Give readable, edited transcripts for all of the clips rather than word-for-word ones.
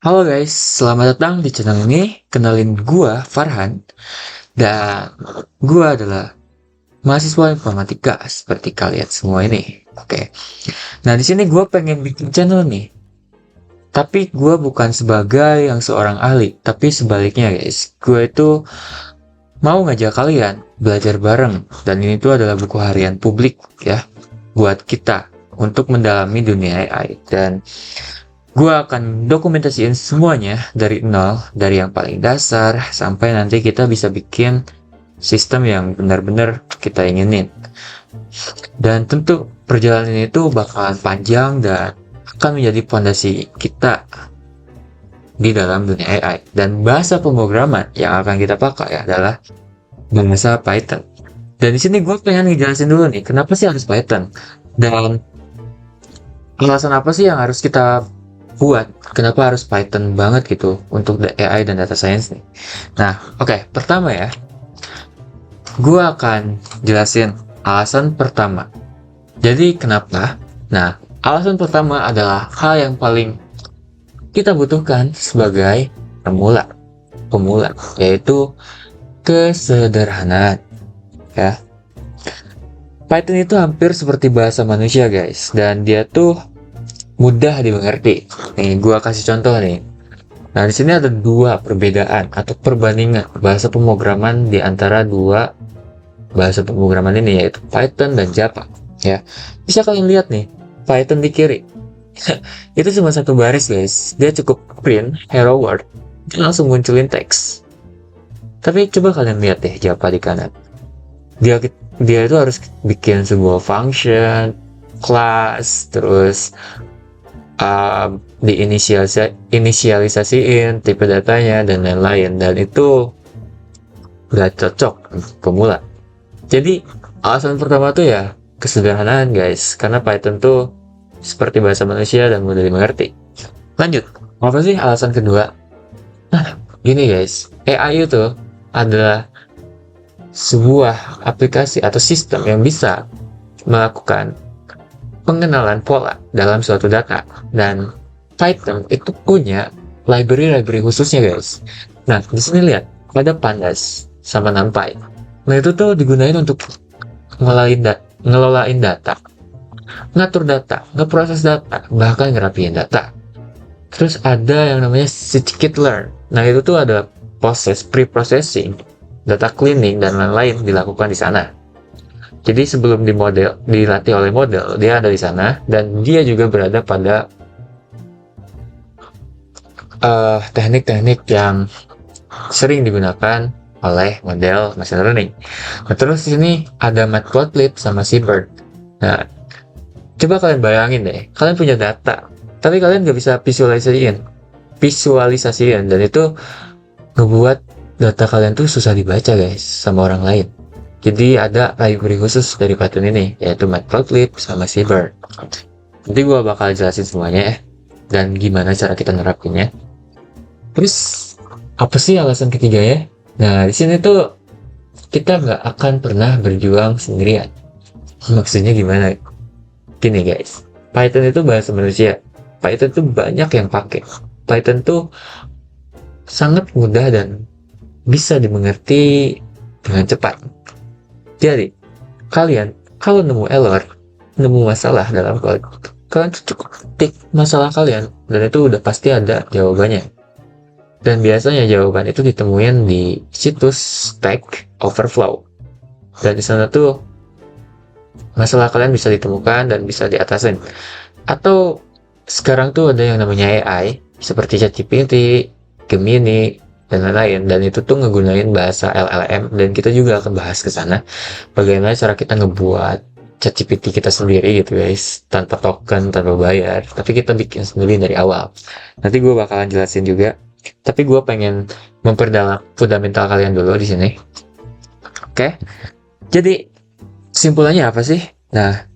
Halo guys, selamat datang di channel ini. Kenalin gua Farhan dan gua adalah mahasiswa informatika seperti kalian semua ini. Oke. Nah, di sini gua pengen bikin channel nih. Tapi gua bukan sebagai yang seorang ahli, tapi sebaliknya guys. Gua itu mau ngajak kalian belajar bareng dan ini tuh adalah buku harian publik ya buat kita untuk mendalami dunia AI dan gue akan dokumentasiin semuanya dari nol, dari yang paling dasar sampai nanti kita bisa bikin sistem yang benar-benar kita inginin. Dan tentu perjalanan itu bakalan panjang dan akan menjadi fondasi kita di dalam dunia AI. Dan bahasa pemrograman yang akan kita pakai adalah bahasa Python. Dan di sini gue pengen ngejelasin dulu nih, kenapa sih harus Python? Dan alasan apa sih yang harus kita buat? Kenapa harus Python banget gitu untuk AI dan data science nih? Nah, oke, pertama ya, gue akan jelasin alasan pertama. Jadi kenapa? Nah, alasan pertama adalah hal yang paling kita butuhkan sebagai pemula, yaitu kesederhanaan. Ya, Python itu hampir seperti bahasa manusia guys, dan dia tuh mudah dimengerti. Nih, gua kasih contoh nih. Nah, di sini ada dua perbedaan atau perbandingan bahasa pemrograman di antara dua bahasa pemrograman ini, yaitu Python dan Java. Ya, bisa kalian lihat nih, Python di kiri. Itu cuma satu baris guys. Dia cukup print hello world, dia langsung munculin teks. Tapi coba kalian lihat deh Java di kanan. Dia dia itu harus bikin sebuah function, class, terus diinisialisasiin tipe datanya dan lain-lain, dan itu gak cocok untuk pemula. Jadi alasan pertama tuh ya kesederhanaan guys, karena Python tuh seperti bahasa manusia dan mudah dimengerti. Lanjut, apa sih alasan kedua? Nah, gini guys, AI itu adalah sebuah aplikasi atau sistem yang bisa melakukan pengenalan pola dalam suatu data, dan Python itu punya library khususnya guys. Nah, di sini lihat ada pandas sama numpy. Nah, itu tuh digunain untuk ngelolain data, ngatur data, ngeproses data, bahkan ngerapiin data. Terus ada yang namanya scikit-learn. Nah, itu tuh ada proses pre-processing, data cleaning dan lain-lain dilakukan di sana. Jadi sebelum dilatih oleh model, dia ada di sana dan dia juga berada pada teknik-teknik yang sering digunakan oleh model machine learning. Nah, terus di sini ada matplotlib sama seabird. Nah, coba kalian bayangin deh, kalian punya data, tapi kalian nggak bisa visualisasiin, dan itu ngebuat data kalian tuh susah dibaca guys sama orang lain. Jadi ada library khusus dari Python ini, yaitu matplotlib sama seabird. Nanti gue bakal jelasin semuanya ya, dan gimana cara kita nerapinnya. Terus apa sih alasan ketiga ya? Nah, di sini tuh kita nggak akan pernah berjuang sendirian. Maksudnya gimana? Gini guys, Python itu bahasa manusia. Python tuh banyak yang pakai. Python tuh sangat mudah dan bisa dimengerti dengan cepat. Jadi, kalian kalau nemu error, nemu masalah dalam code, kalian cukup ketik masalah kalian, dan itu udah pasti ada jawabannya. Dan biasanya jawaban itu ditemuin di situs Stack Overflow. Dan di sana tuh masalah kalian bisa ditemukan dan bisa diatasin. Atau sekarang tuh ada yang namanya AI, seperti ChatGPT, Gemini, dan lain-lain, dan itu tuh ngegunain bahasa LLM, dan kita juga akan bahas ke sana bagaimana cara kita ngebuat ChatGPT kita sendiri gitu guys, tanpa token, tanpa bayar, tapi kita bikin sendiri dari awal. Nanti gue bakalan jelasin juga, tapi gue pengen memperdalam fundamental kalian dulu di sini. Oke, jadi kesimpulannya apa sih? Nah,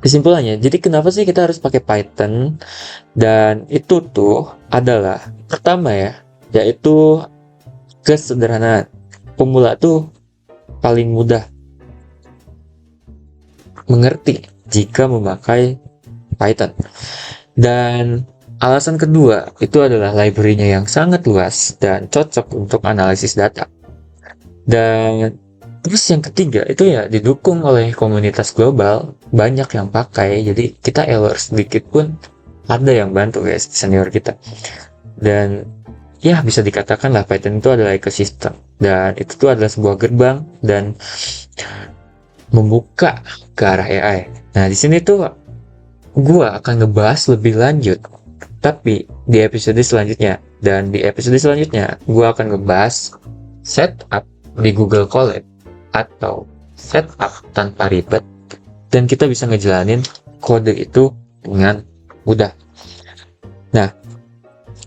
kesimpulannya, jadi kenapa sih kita harus pakai Python? Dan itu tuh adalah pertama ya, yaitu kesederhanaan. Pemula tuh paling mudah mengerti jika memakai Python. Dan Alasan kedua, itu adalah library-nya yang sangat luas dan cocok untuk analisis data. Dan terus yang ketiga, itu ya didukung oleh komunitas global, banyak yang pakai, jadi kita error sedikit pun ada yang bantu guys, senior kita. Dan ya bisa dikatakan lah Python itu adalah ekosistem, dan itu tuh adalah sebuah gerbang dan membuka ke arah AI. Nah, di sini tuh gua akan ngebahas lebih lanjut, tapi di episode selanjutnya. Dan di episode selanjutnya, gua akan ngebahas setup di Google Colab atau setup tanpa ribet, dan kita bisa ngejalanin kode itu dengan mudah. Nah,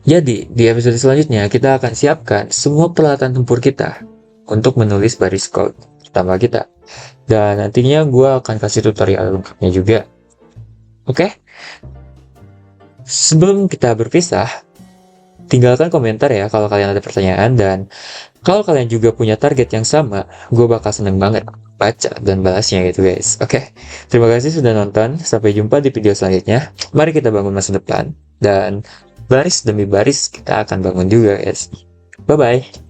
jadi di episode selanjutnya kita akan siapkan semua peralatan tempur kita untuk menulis baris code pertama kita. Dan nantinya gue akan kasih tutorial lengkapnya juga. Oke? Sebelum kita berpisah, tinggalkan komentar ya kalau kalian ada pertanyaan, dan kalau kalian juga punya target yang sama, gue bakal seneng banget baca dan balasnya gitu guys. Oke, terima kasih sudah nonton. Sampai jumpa di video selanjutnya. Mari kita bangun masa depan, dan baris demi baris kita akan bangun juga guys. Bye-bye.